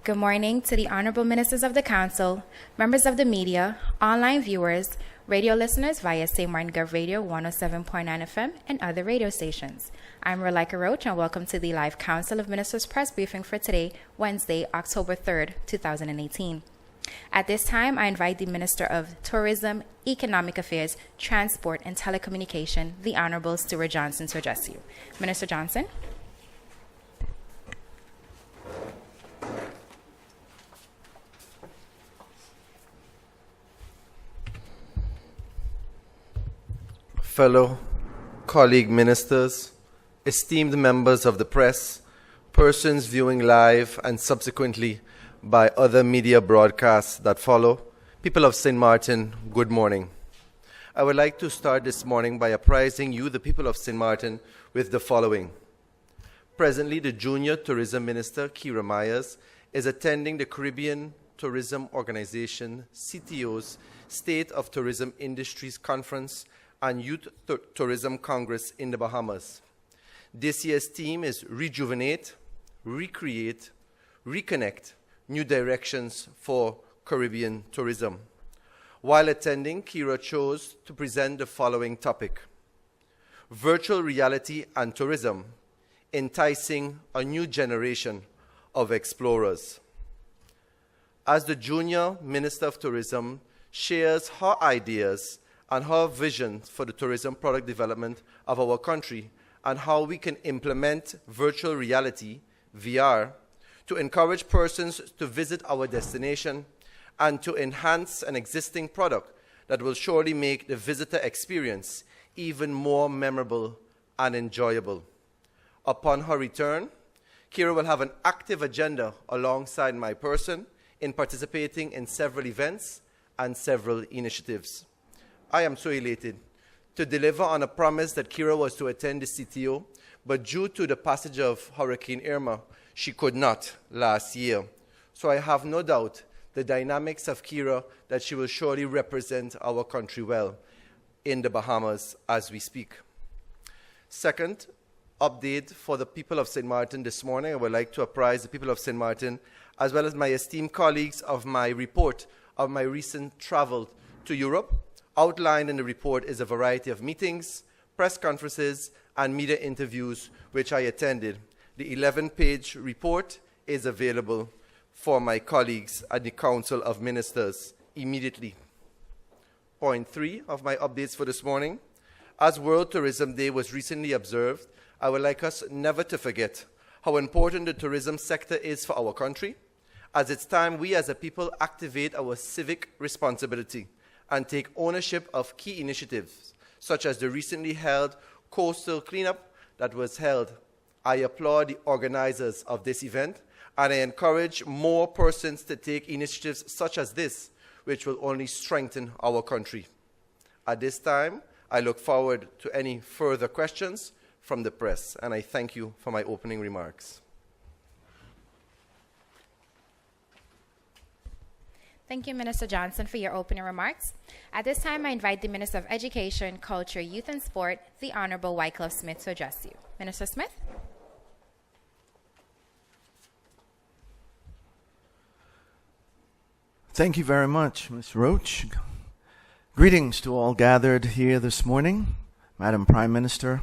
Good morning to the Honorable Ministers of the Council, members of the media, online viewers, radio listeners via St. Martin Gov Radio 107.9 FM and other radio stations. I'm Rolika Roach and welcome to the live Council of Ministers press briefing for today, Wednesday, October 3rd, 2018. At this time, I invite the Minister of Tourism, Economic Affairs, Transport and Telecommunication, the Honorable Stuart Johnson, to address you. Minister Johnson. Fellow colleague ministers, esteemed members of the press, persons viewing live and subsequently by other media broadcasts that follow, people of St. Martin, good morning. I would like to start this morning by apprising you, the people of St. Martin, with the following. Presently, the Junior Tourism Minister, Kira Myers, is attending the Caribbean Tourism Organization, CTO's State of Tourism Industries Conference and Youth Tourism Congress in the Bahamas. This year's theme is Rejuvenate, Recreate, Reconnect, New Directions for Caribbean Tourism. While attending, Kira chose to present the following topic: Virtual Reality and Tourism, Enticing a New Generation of Explorers. As the Junior Minister of Tourism shares her ideas and her vision for the tourism product development of our country and how we can implement virtual reality, VR, to encourage persons to visit our destination and to enhance an existing product that will surely make the visitor experience even more memorable and enjoyable. Upon her return, Kira will have an active agenda alongside my person in participating in several events and several initiatives. I am so elated to deliver on a promise that Kira was to attend the CTO, but due to the passage of Hurricane Irma, she could not last year. So I have no doubt the dynamics of Kira that she will surely represent our country well in the Bahamas as we speak. Second, update for the people of St. Martin this morning. I would like to apprise the people of St. Martin, as well as my esteemed colleagues, of my report of my recent travel to Europe. Outlined in the report is a variety of meetings, press conferences, and media interviews which I attended. The 11-page report is available for my colleagues at the Council of Ministers immediately. Point 3 of my updates for this morning. As World Tourism Day was recently observed, I would like us never to forget how important the tourism sector is for our country, as it's time we as a people activate our civic responsibility and take ownership of key initiatives, such as the recently held coastal cleanup that was held. I applaud the organizers of this event, and I encourage more persons to take initiatives such as this, which will only strengthen our country. At this time, I look forward to any further questions from the press, and I thank you for my opening remarks. Thank you, Minister Johnson, for your opening remarks. At this time, I invite the Minister of Education, Culture, Youth and Sport, the Honorable Wycliffe Smith, to address you. Minister Smith. Thank you very much, Ms. Roach. Greetings to all gathered here this morning, Madam Prime Minister,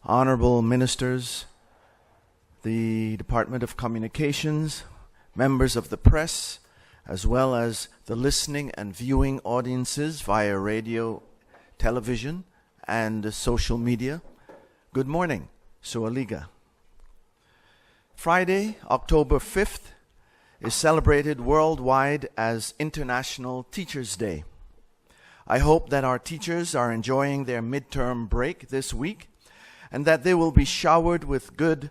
Honorable Ministers, the Department of Communications, members of the press, as well as the listening and viewing audiences via radio, television, and social media. Good morning, Sualiga. Friday, October 5th, is celebrated worldwide as International Teachers' Day. I hope that our teachers are enjoying their midterm break this week and that they will be showered with good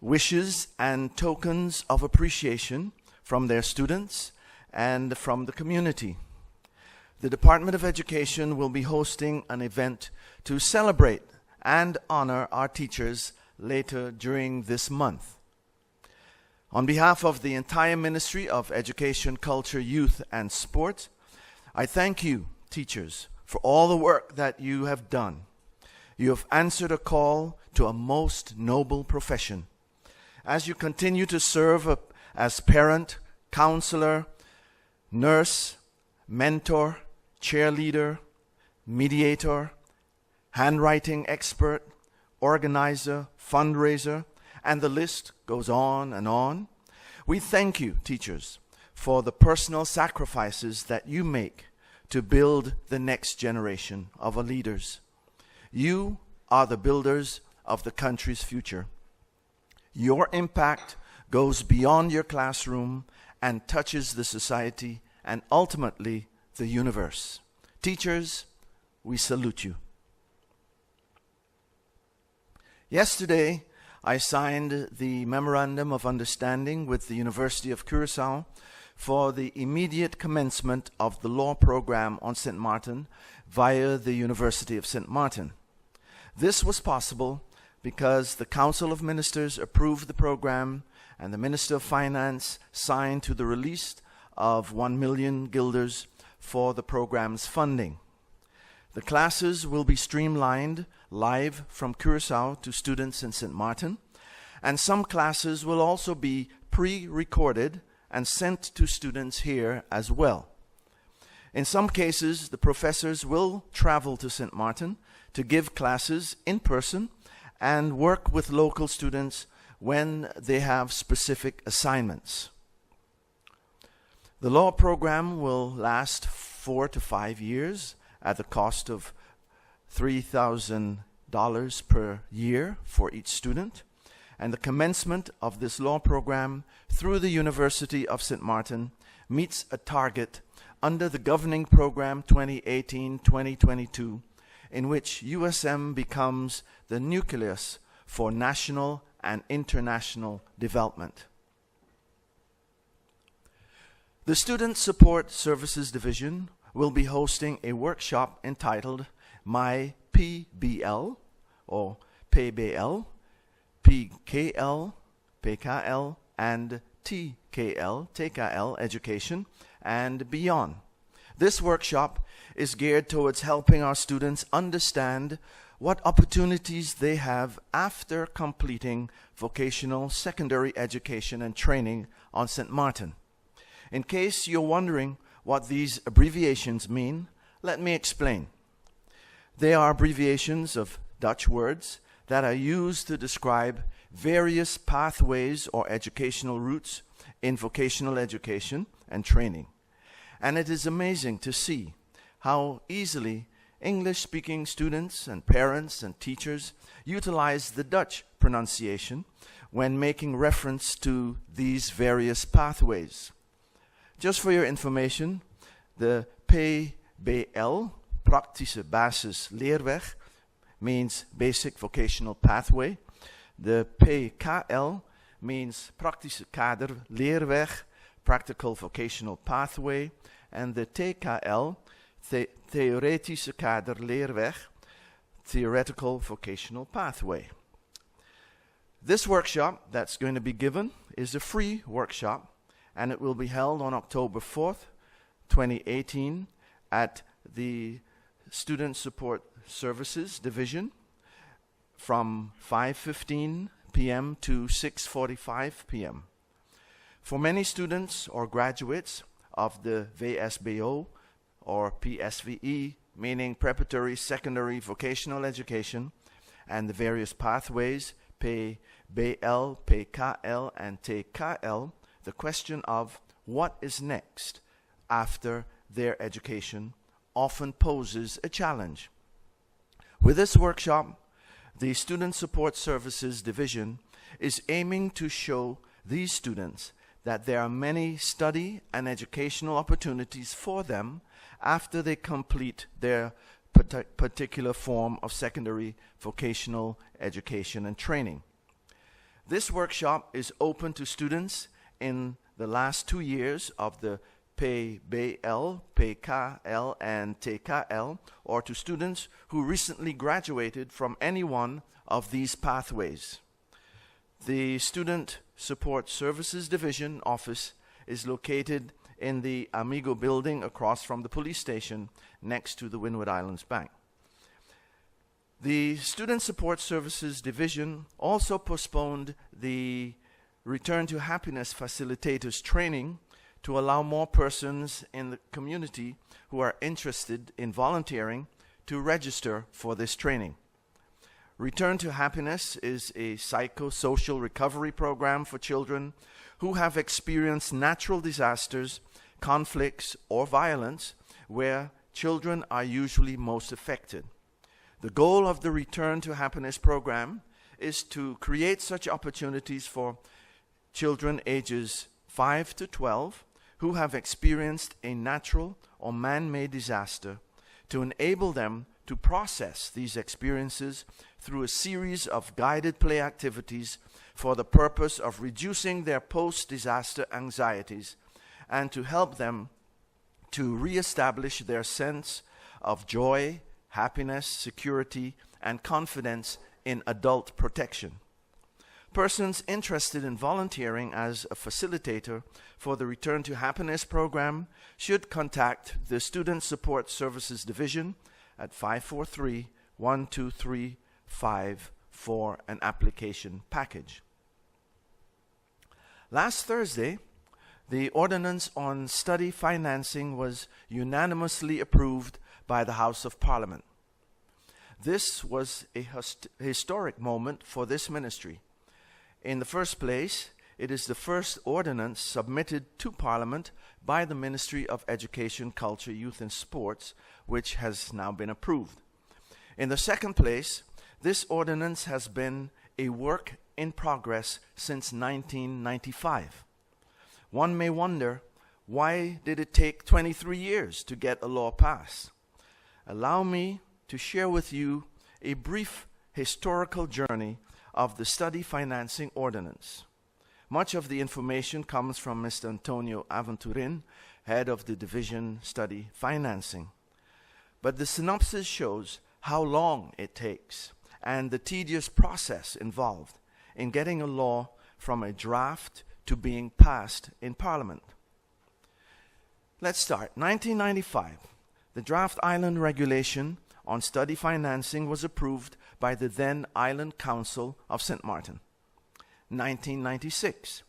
wishes and tokens of appreciation from their students and from the community. The Department of Education will be hosting an event to celebrate and honor our teachers later during this month. On behalf of the entire Ministry of Education, Culture, Youth and Sport, I thank you, teachers, for all the work that you have done. You have answered a call to a most noble profession. As you continue to serve as parent, counselor, nurse, mentor, cheerleader, mediator, handwriting expert, organizer, fundraiser, and the list goes on and on. We thank you, teachers, for the personal sacrifices that you make to build the next generation of leaders. You are the builders of the country's future. Your impact goes beyond your classroom and touches the society and ultimately the universe. Teachers, we salute you. Yesterday, I signed the Memorandum of Understanding with the University of Curaçao for the immediate commencement of the law program on St. Martin via the University of St. Martin. This was possible because the Council of Ministers approved the program and the Minister of Finance signed to the release of 1 million guilders for the program's funding. The classes will be streamlined live from Curaçao to students in St. Martin, and some classes will also be pre-recorded and sent to students here as well. In some cases, the professors will travel to St. Martin to give classes in person and work with local students when they have specific assignments. The law program will last 4 to 5 years at the cost of $3,000 per year for each student, and the commencement of this law program through the University of St. Martin meets a target under the governing program 2018-2022, in which USM becomes the nucleus for national and international development. The Student Support Services Division will be hosting a workshop entitled My PBL, or PBL, PKL, PKL, and TKL, TKL Education, and beyond. This workshop is geared towards helping our students understand what opportunities they have after completing vocational secondary education and training on St. Martin. In case you're wondering what these abbreviations mean, let me explain. They are abbreviations of Dutch words that are used to describe various pathways or educational routes in vocational education and training. And it is amazing to see how easily English-speaking students and parents and teachers utilize the Dutch pronunciation when making reference to these various pathways. Just for your information, the PBL, Praktische Basis Leerweg, means Basic Vocational Pathway. The PKL means Praktische Kader Leerweg, Practical Vocational Pathway. And the TKL, Theoretische Kader Leerweg, Theoretical Vocational Pathway. This workshop that's going to be given is a free workshop, and it will be held on October 4th, 2018 at the Student Support Services Division from 5:15 p.m. to 6:45 p.m. For many students or graduates of the VSBO or PSVE, meaning Preparatory Secondary Vocational Education, and the various pathways, PBL, PKL, and TKL, the question of what is next after their education often poses a challenge. With this workshop, the Student Support Services Division is aiming to show these students that there are many study and educational opportunities for them after they complete their particular form of secondary vocational education and training. This workshop is open to students in the last 2 years of the PBL, PKL, and TKL, or to students who recently graduated from any one of these pathways. The Student Support Services Division office is located in the Amigo building across from the police station next to the Windward Islands Bank. The Student Support Services Division also postponed the Return to Happiness Facilitators training to allow more persons in the community who are interested in volunteering to register for this training. Return to Happiness is a psychosocial recovery program for children who have experienced natural disasters, conflicts, or violence, where children are usually most affected. The goal of the Return to Happiness program is to create such opportunities for children ages 5 to 12 who have experienced a natural or man-made disaster, to enable them to process these experiences through a series of guided play activities for the purpose of reducing their post-disaster anxieties and to help them to reestablish their sense of joy, happiness, security, and confidence in adult protection. Persons interested in volunteering as a facilitator for the Return to Happiness program should contact the Student Support Services Division at 543-1235 for an application package. Last Thursday, the ordinance on study financing was unanimously approved by the House of Parliament. This was a historic moment for this ministry. In the first place, it is the first ordinance submitted to Parliament by the Ministry of Education, Culture, Youth and Sports, which has now been approved. In the second place, this ordinance has been a work in progress since 1995. One may wonder, why did it take 23 years to get a law passed? Allow me to share with you a brief historical journey of the Study Financing Ordinance. Much of the information comes from Mr. Antonio Aventurin, head of the Division Study Financing. But the synopsis shows how long it takes and the tedious process involved in getting a law from a draft to being passed in Parliament. Let's start. 1995. The draft island regulation on study financing was approved by the then Island Council of St. Martin. 1996.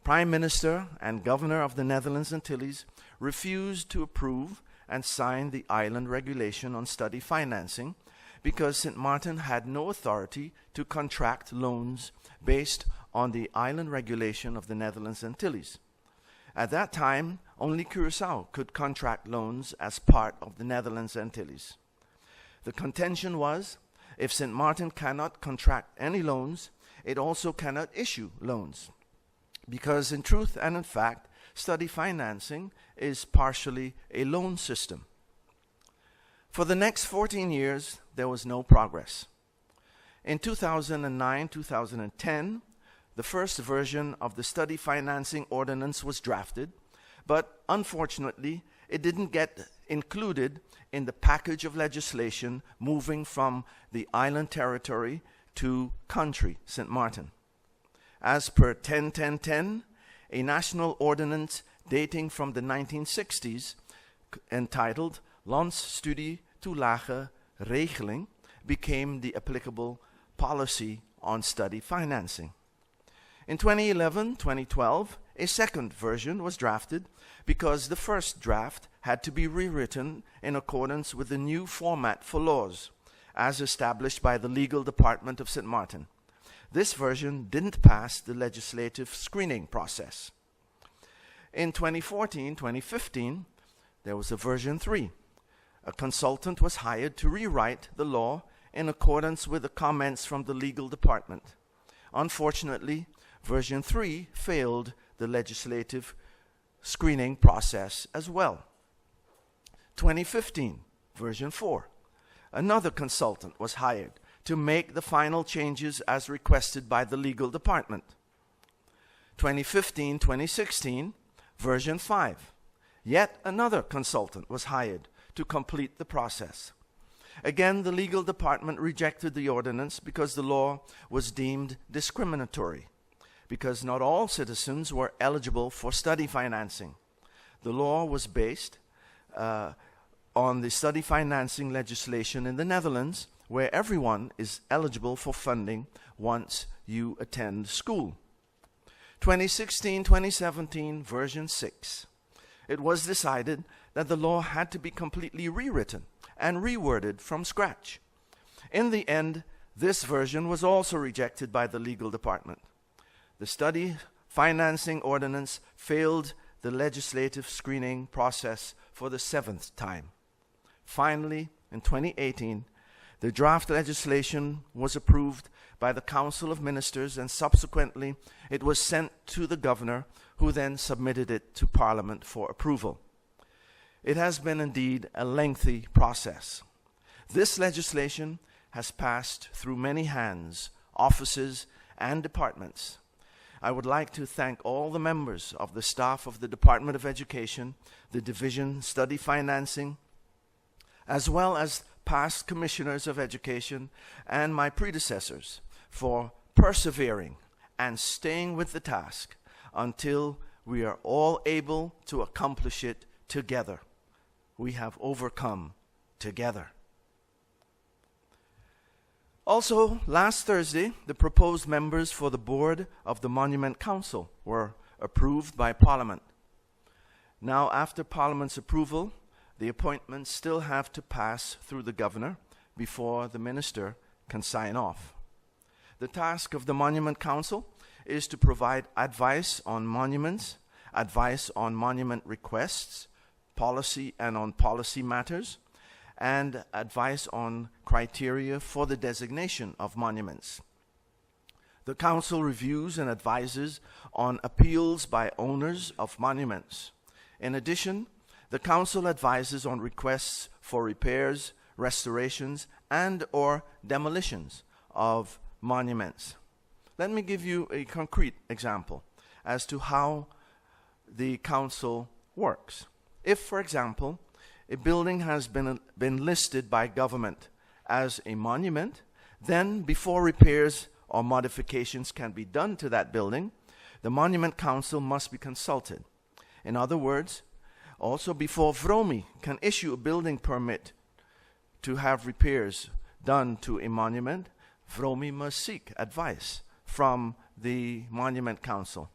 Prime Minister and Governor of the Netherlands Antilles refused to approve and sign the island regulation on study financing because St. Martin had no authority to contract loans based on the island regulation of the Netherlands Antilles. At that time, only Curaçao could contract loans as part of the Netherlands Antilles. The contention was, if St. Martin cannot contract any loans, it also cannot issue loans. Because in truth and in fact, study financing is partially a loan system. For the next 14 years, there was no progress. In 2009-2010, the first version of the Study Financing Ordinance was drafted, but unfortunately, it didn't get included in the package of legislation moving from the island territory to country, St. Martin. As per 10-10-10, a national ordinance dating from the 1960s, entitled Landsstudie Toelage Regeling, became the applicable policy on study financing. In 2011-2012, a second version was drafted because the first draft had to be rewritten in accordance with the new format for laws, as established by the legal department of St. Martin. This version didn't pass the legislative screening process. In 2014-2015, there was a version 3. A consultant was hired to rewrite the law in accordance with the comments from the legal department. Unfortunately, version 3 failed the legislative screening process as well. 2015, version 4. Another consultant was hired to make the final changes as requested by the legal department. 2015-2016, version 5. Yet another consultant was hired to complete the process. Again, the legal department rejected the ordinance because the law was deemed discriminatory, because not all citizens were eligible for study financing. The law was based on the study financing legislation in the Netherlands, where everyone is eligible for funding once you attend school. 2016-2017, version 6. It was decided that the law had to be completely rewritten and reworded from scratch. In the end, this version was also rejected by the legal department. The study financing ordinance failed the legislative screening process for the 7th time. Finally, in 2018, the draft legislation was approved by the Council of Ministers, and subsequently it was sent to the governor, who then submitted it to Parliament for approval. It has been indeed a lengthy process. This legislation has passed through many hands, offices, and departments. I would like to thank all the members of the staff of the Department of Education, the Division Study Financing, as well as past commissioners of education and my predecessors for persevering and staying with the task until we are all able to accomplish it together. We have overcome together. Also, last Thursday, the proposed members for the board of the Monument Council were approved by Parliament. Now, after Parliament's approval, the appointments still have to pass through the governor before the minister can sign off. The task of the Monument Council is to provide advice on monuments, advice on monument requests, policy and on policy matters, and advice on criteria for the designation of monuments. The Council reviews and advises on appeals by owners of monuments. In addition, the Council advises on requests for repairs, restorations, and/or demolitions of monuments. Let me give you a concrete example as to how the Council works. If, for example, a building has been listed by government as a monument, then before repairs or modifications can be done to that building, the Monument Council must be consulted. In other words, also before VROMI can issue a building permit to have repairs done to a monument, VROMI must seek advice from the Monument Council.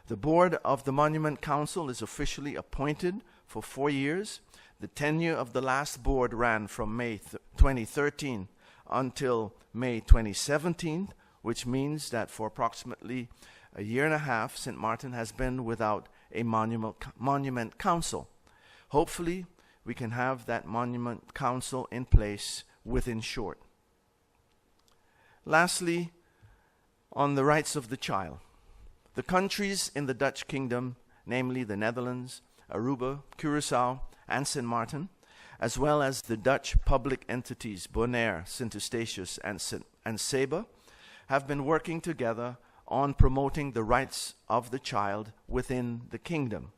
The board of the Monument Council is officially appointed for 4 years. The tenure of the last board ran from May 2013 until May 2017, which means that for approximately a year and a half, St. Martin has been without a monument council. Hopefully, we can have that monument council in place within short. Lastly, on the rights of the child. The countries in the Dutch kingdom, namely the Netherlands, Aruba, Curaçao, and St. Martin, as well as the Dutch public entities Bonaire, Sint Eustatius, and Saba, have been working together on promoting the rights of the child within the kingdom.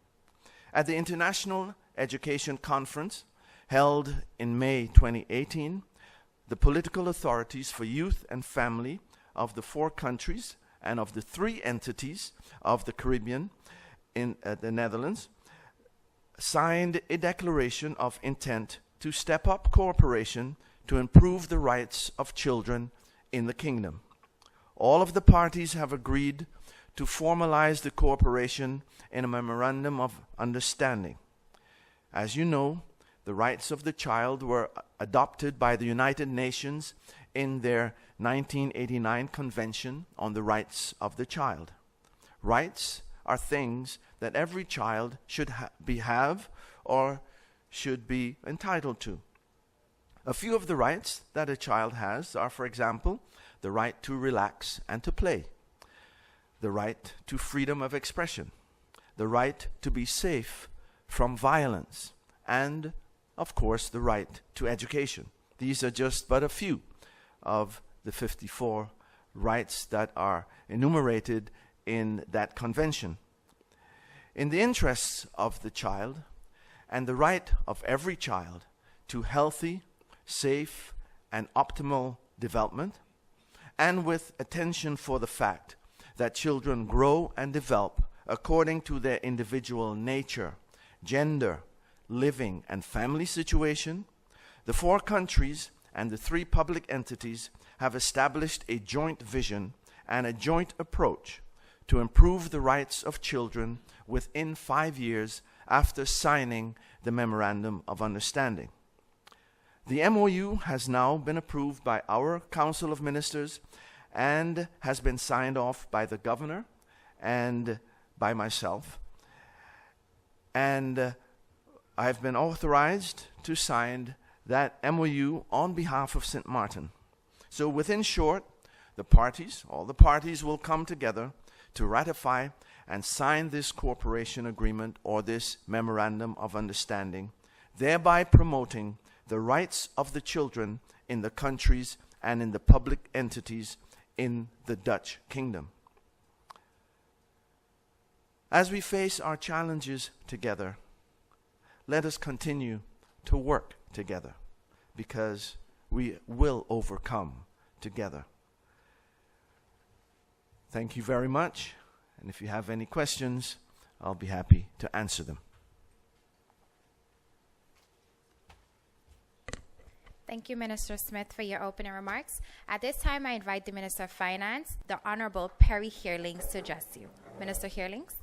At the International Education Conference held in May 2018, the political authorities for youth and family of the 4 countries and of the 3 entities of the Caribbean in the Netherlands signed a declaration of intent to step up cooperation to improve the rights of children in the kingdom. All of the parties have agreed to formalize the cooperation in a memorandum of understanding. As you know, the rights of the child were adopted by the United Nations in their 1989 Convention on the Rights of the Child. Rights are things that every child should have or should be entitled to. A few of the rights that a child has are, for example, the right to relax and to play, the right to freedom of expression, the right to be safe from violence, and, of course, the right to education. These are just but a few of the 54 rights that are enumerated in that convention. In the interests of the child and the right of every child to healthy, safe, and optimal development, and with attention for the fact that children grow and develop according to their individual nature, gender, living, and family situation, the 4 countries and the 3 public entities have established a joint vision and a joint approach to improve the rights of children within 5 years after signing the Memorandum of Understanding. The MOU has now been approved by our Council of Ministers and has been signed off by the Governor and by myself. And I've been authorized to sign that MOU on behalf of St. Martin. So within short, all the parties will come together to ratify and sign this cooperation agreement or this Memorandum of Understanding, thereby promoting the rights of the children in the countries and in the public entities in the Dutch Kingdom. As we face our challenges together, let us continue to work together, because we will overcome together. Thank you very much, and if you have any questions, I'll be happy to answer them. Thank you, Minister Smith, for your opening remarks. At this time, I invite the Minister of Finance, the Honorable Perry Heerlings, to address you. Minister Heerlings.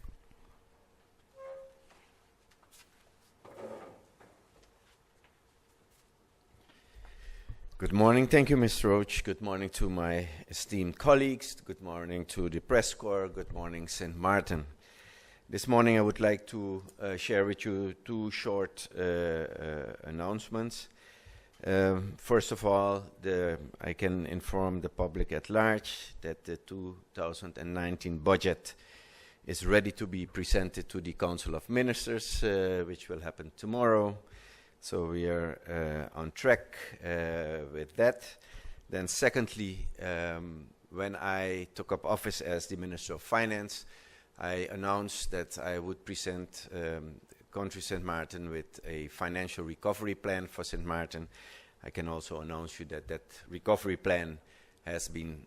Good morning. Thank you, Mr. Roach. Good morning to my esteemed colleagues. Good morning to the press corps. Good morning, St. Martin. This morning I would like to share with you two short announcements. First of all, I can inform the public at large that the 2019 budget is ready to be presented to the Council of Ministers, which will happen tomorrow. So we are on track with that. Then secondly, when I took up office as the Minister of Finance, I announced that I would present country St. Martin with a financial recovery plan for St. Martin. I can also announce you that that recovery plan has been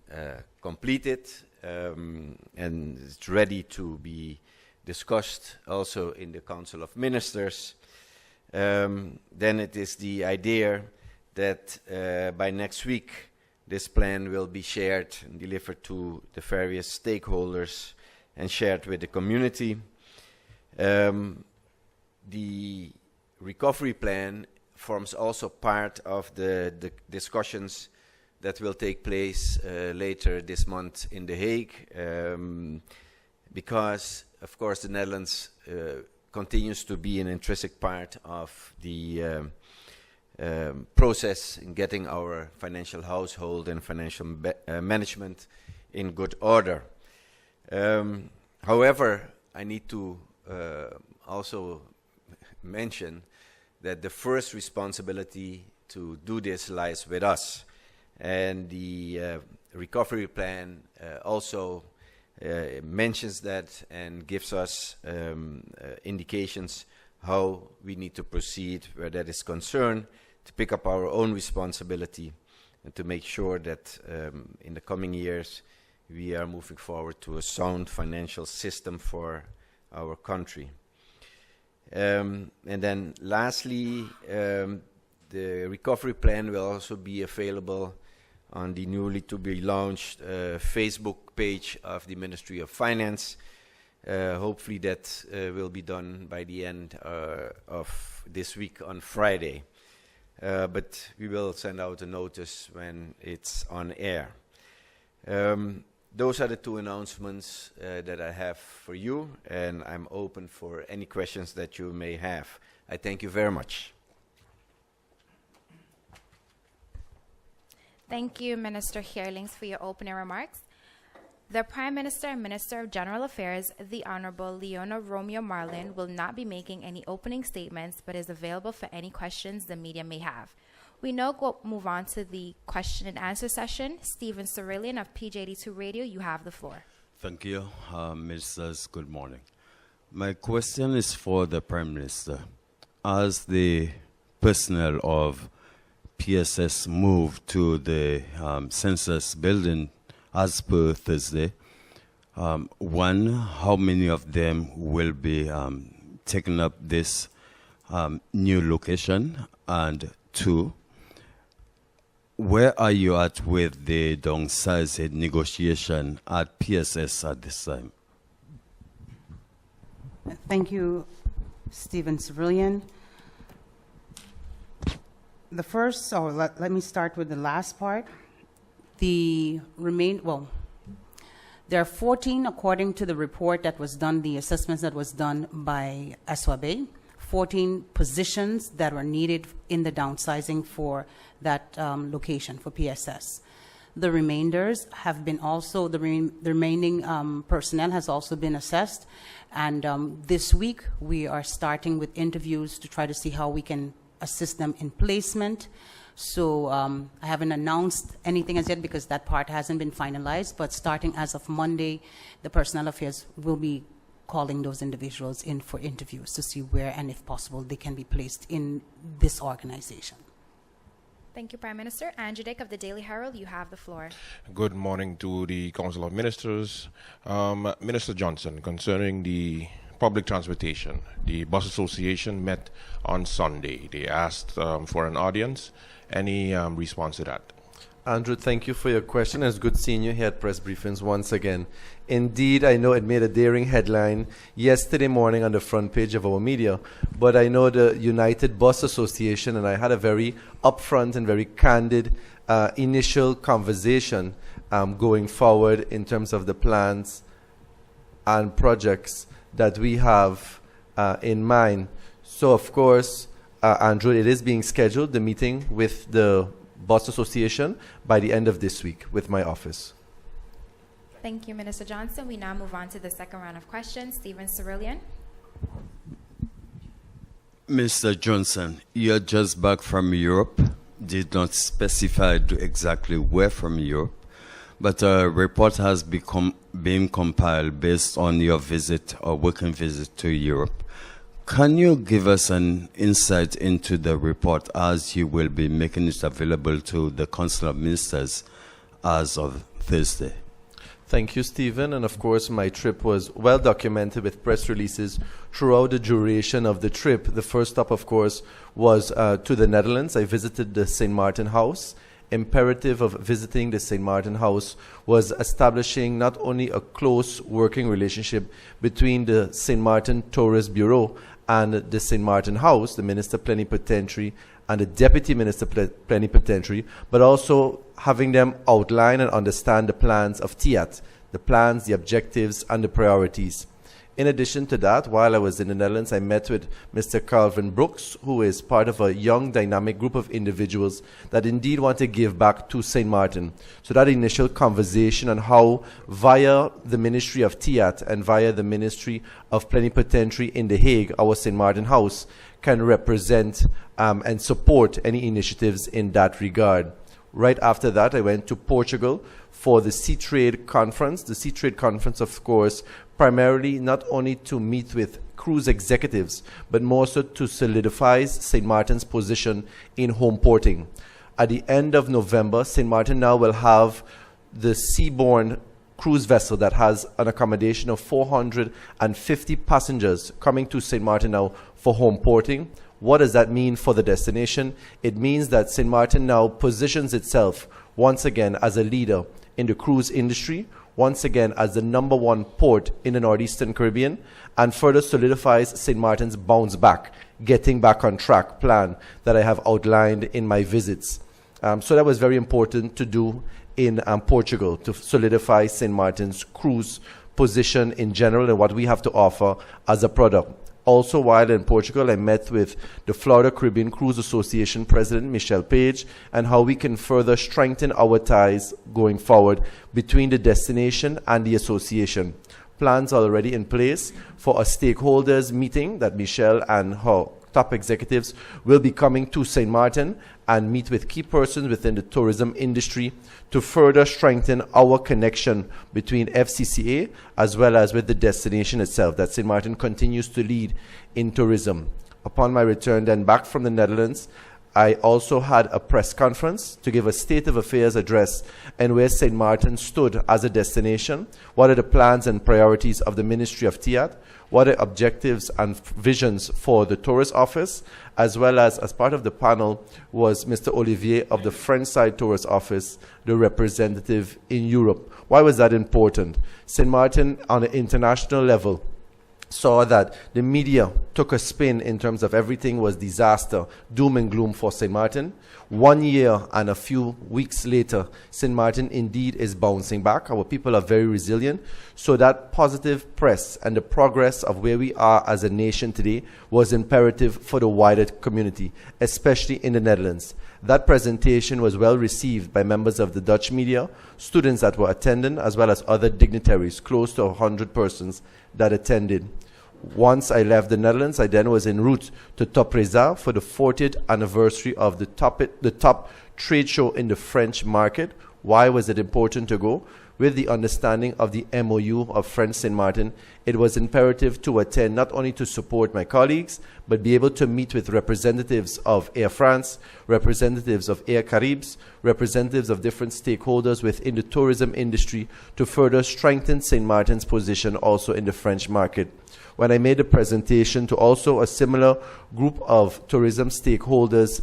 completed and it's ready to be discussed also in the Council of Ministers. Then it is the idea that by next week this plan will be shared and delivered to the various stakeholders and shared with the community. The recovery plan forms also part of the discussions that will take place later this month in The Hague, because of course the Netherlands continues to be an intrinsic part of the process in getting our financial household and financial management in good order. However, I need to also mention that the first responsibility to do this lies with us. And the recovery plan also mentions that and gives us indications how we need to proceed where that is concerned, to pick up our own responsibility and to make sure that in the coming years we are moving forward to a sound financial system for our country. And then lastly, the recovery plan will also be available on the newly to be launched Facebook page of the Ministry of Finance. Hopefully that will be done by the end of this week on Friday. But we will send out a notice when it's on air. Those are the two announcements that I have for you, and I'm open for any questions that you may have. I thank you very much. Thank you, Minister Heerlings, for your opening remarks. The Prime Minister and Minister of General Affairs, the Honorable Leona Romeo Marlin, will not be making any opening statements, but is available for any questions the media may have. We now move on to the question and answer session. Stephen Cerillion of PJ82 Radio, you have the floor. Thank you, Ministers. Good morning. My question is for the Prime Minister. As the personnel of PSS move to the census building as per Thursday, one, how many of them will be taking up this new location? And two, where are you at with the downsizing negotiation at PSS at this time? Thank you, Stephen Civilian. The first, let me start with the last part. There are 14, according to the report that was done, the assessments that was done by SWAB, 14 positions that were needed in the downsizing for that location for PSS. The remainders have been also, the remaining personnel has also been assessed. And this week, we are starting with interviews to try to see how we can assist them in placement. So I haven't announced anything as yet because that part hasn't been finalized. But starting as of Monday, the Personnel Affairs will be calling those individuals in for interviews to see where and if possible they can be placed in this organization. Thank you, Prime Minister. Andrew Dick of the Daily Herald, you have the floor. Good morning to the Council of Ministers. Minister Johnson, concerning the public transportation, the Bus Association met on Sunday. They asked for an audience. Any response to that? Andrew, thank you for your question. It's good seeing you here at press briefings once again. Indeed, I know it made a daring headline yesterday morning on the front page of our media, but I know the United Bus Association, and I had a very upfront and very candid initial conversation going forward in terms of the plans and projects that we have in mind. So, of course, Andrew, it is being scheduled, the meeting with the Bus Association, by the end of this week with my office. Thank you, Minister Johnson. We now move on to the second round of questions. Stephen Cerulean. Mr. Johnson, you're just back from Europe. Did not specify exactly where from Europe, but a report has been compiled based on your visit or working visit to Europe. Can you give us an insight into the report as you will be making it available to the Council of Ministers as of Thursday? Thank you, Stephen. And of course, my trip was well documented with press releases throughout the duration of the trip. The first stop, of course, was to the Netherlands. I visited the St. Martin House. Imperative of visiting the St. Martin House was establishing not only a close working relationship between the St. Martin Tourist Bureau and the St. Martin House, the Minister Plenipotentiary and the Deputy Minister Plenipotentiary, but also having them outline and understand the plans of TIAT, the plans, the objectives, and the priorities. In addition to that, while I was in the Netherlands, I met with Mr. Calvin Brooks, who is part of a young, dynamic group of individuals that indeed want to give back to St. Martin. So that initial conversation on how, via the Ministry of TIAT and via the Ministry of Plenipotentiary in The Hague, our St. Martin House, can represent and support any initiatives in that regard. Right after that, I went to Portugal for the Sea Trade Conference. The Sea Trade Conference, of course, primarily not only to meet with cruise executives, but more so to solidify St. Martin's position in home porting. At the end of November, St. Martin now will have the seaborne cruise vessel that has an accommodation of 450 passengers coming to St. Martin now for home porting. What does that mean for the destination? It means that St. Martin now positions itself once again as a leader in the cruise industry, once again as the #1 port in the Northeastern Caribbean, and further solidifies St. Martin's bounce back, getting back on track plan that I have outlined in my visits. So that was very important to do in Portugal, to solidify St. Martin's cruise position in general and what we have to offer as a product. Also, while in Portugal, I met with the Florida Caribbean Cruise Association President, Michelle Page, and how we can further strengthen our ties going forward between the destination and the association. Plans are already in place for a stakeholders meeting that Michelle and her top executives will be coming to St. Martin and meet with key persons within the tourism industry to further strengthen our connection between FCCA as well as with the destination itself, that St. Martin continues to lead in tourism. Upon my return then back from the Netherlands, I also had a press conference to give a state of affairs address and where St. Martin stood as a destination, what are the plans and priorities of the Ministry of TIAT, what are objectives and visions for the tourist office, as well as part of the panel was Mr. Olivier of the French side tourist office, the representative in Europe. Why was that important? St. Martin on an international level saw that the media took a spin in terms of everything was disaster, doom and gloom for St. Martin. 1 year and a few weeks later, St. Martin indeed is bouncing back. Our people are very resilient. So that positive press and the progress of where we are as a nation today was imperative for the wider community, especially in the Netherlands. That presentation was well received by members of the Dutch media, students that were attending, as well as other dignitaries, close to 100 persons that attended. Once I left the Netherlands, I then was en route to Topresa for the 40th anniversary of the top trade show in the French market. Why was it important to go? With the understanding of the MOU of French St. Martin, it was imperative to attend not only to support my colleagues, but be able to meet with representatives of Air France, representatives of Air Caribes, representatives of different stakeholders within the tourism industry to further strengthen St. Martin's position also in the French market. When I made a presentation to also a similar group of tourism stakeholders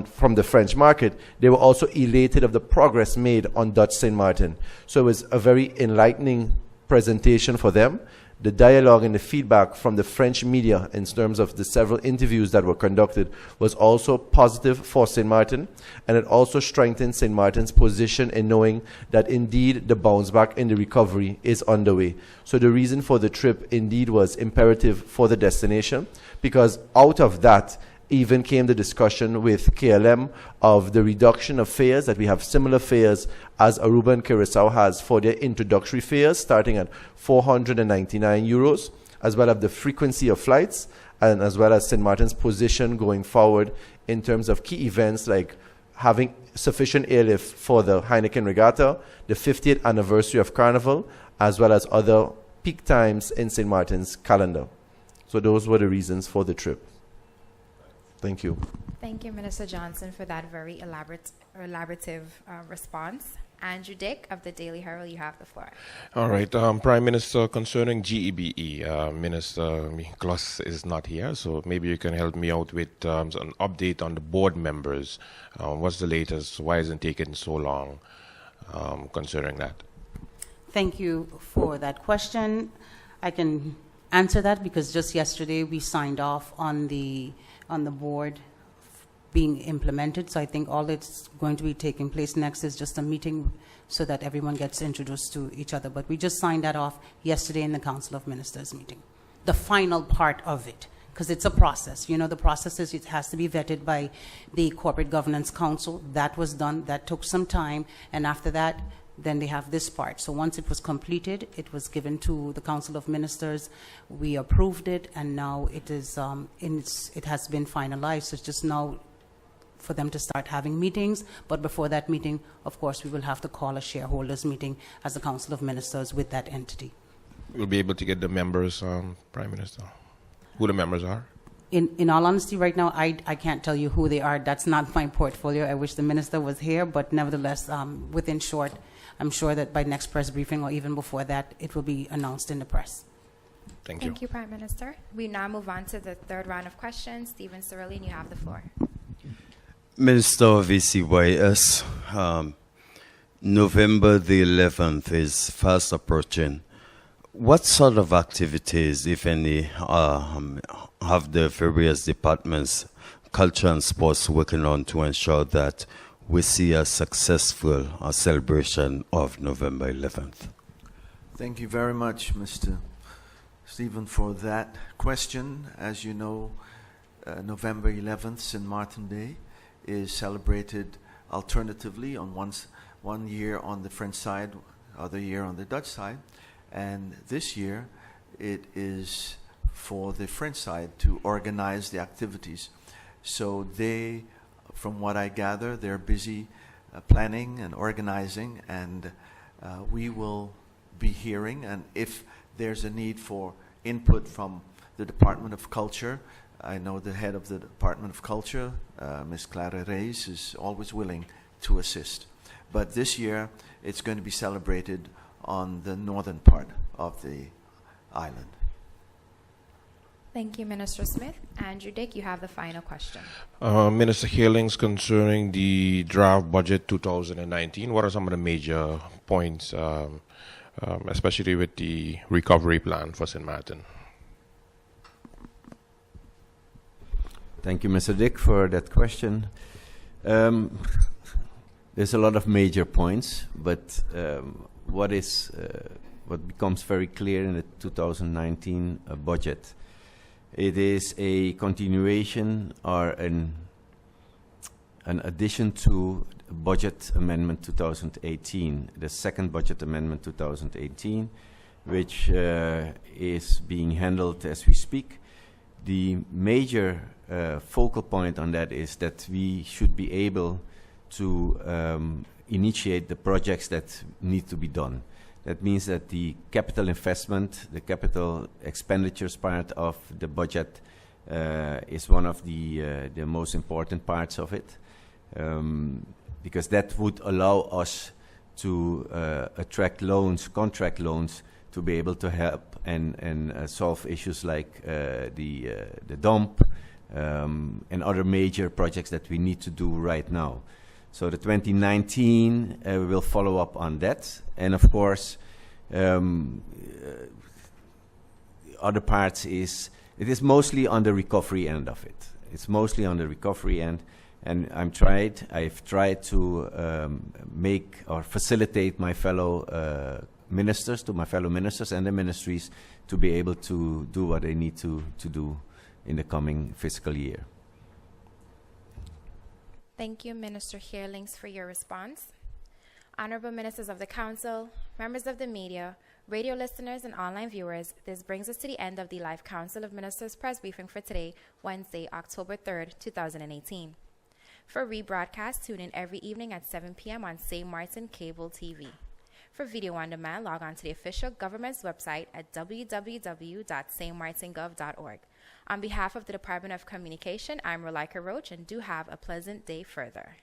from the French market, they were also elated of the progress made on Dutch St. Martin. So it was a very enlightening presentation for them. The dialogue and the feedback from the French media in terms of the several interviews that were conducted was also positive for St. Martin, and it also strengthened St. Martin's position in knowing that indeed the bounce back in the recovery is underway. So the reason for the trip indeed was imperative for the destination, because out of that even came the discussion with KLM of the reduction of fares, that we have similar fares as Aruba and Curacao has for their introductory fares, starting at 499 euros, as well as the frequency of flights, and as well as St. Martin's position going forward in terms of key events like having sufficient airlift for the Heineken Regatta, the 50th anniversary of Carnival, as well as other peak times in St. Martin's calendar. So those were the reasons for the trip. Thank you. Thank you, Minister Johnson, for that very elaborative response. Andrew Dick of the Daily Herald, you have the floor. All right, Prime Minister, concerning GEBE, Minister Gloss is not here, so maybe you can help me out with an update on the board members. What's the latest? Why is it taking so long concerning that? Thank you for that question. I can answer that because just yesterday we signed off on the board being implemented. So I think all that's going to be taking place next is just a meeting so that everyone gets introduced to each other. But we just signed that off yesterday in the Council of Ministers meeting. The final part of it, because it's a process. You know, the process is it has to be vetted by the Corporate Governance Council. That was done. That took some time. And after that, then they have this part. So once it was completed, it was given to the Council of Ministers. We approved it, and now it is it has been finalized. So it's just now for them to start having meetings. But before that meeting, of course, we will have to call a shareholders meeting as the Council of Ministers with that entity. We'll be able to get the members, Prime Minister, who the members are? In all honesty, right now, I can't tell you who they are. That's not my portfolio. I wish the minister was here, but nevertheless, within short, I'm sure that by next press briefing or even before that, it will be announced in the press. Thank you. Thank you, Prime Minister. We now move on to the third round of questions. Stephen Cirillian, you have the floor. Minister of ECYS, November the 11th is fast approaching. What sort of activities, if any, have the various departments, culture and sports, working on to ensure that we see a successful celebration of November 11th? Thank you very much, Mr. Stephen, for that question. As you know, November 11th, St. Martin Day, is celebrated alternatively on one year on the French side, other year on the Dutch side. And this year, it is for the French side to organize the activities. So they, from what I gather, they're busy planning and organizing, and we will be hearing. And if there's a need for input from the Department of Culture, I know the head of the Department of Culture, Ms. Clara Reyes, is always willing to assist. But this year, it's going to be celebrated on the northern part of the island. Thank you, Minister Smith. Andrew Dick, you have the final question. Minister Healings, concerning the draft budget 2019, what are some of the major points, especially with the recovery plan for St. Martin? Thank you, Mr. Dick, for that question. There's a lot of major points, but what becomes very clear in the 2019 budget, it is a continuation or an addition to Budget Amendment 2018, the second Budget Amendment 2018, which is being handled as we speak. The major focal point on that is that we should be able to initiate the projects that need to be done. That means that the capital investment, the capital expenditures part of the budget is one of the most important parts of it, because that would allow us to attract loans, contract loans, to be able to help and solve issues like the dump and other major projects that we need to do right now. So the 2019 we will follow up on that, and of course, other parts it is mostly on the recovery end of it. It's mostly on the recovery end, and I've tried to make or facilitate my fellow ministers and the ministries to be able to do what they need to do in the coming fiscal year. Thank you, Minister Heerlings, for your response. Honorable Ministers of the Council, members of the media, radio listeners, and online viewers, this brings us to the end of the live Council of Ministers press briefing for today, Wednesday, October 3rd, 2018. For rebroadcast, tune in every evening at 7 p.m. on St. Martin Cable TV. For video on demand, log on to the official government's website at www.stmartingov.org. On behalf of the Department of Communication, I'm Rolika Roach, and do have a pleasant day further.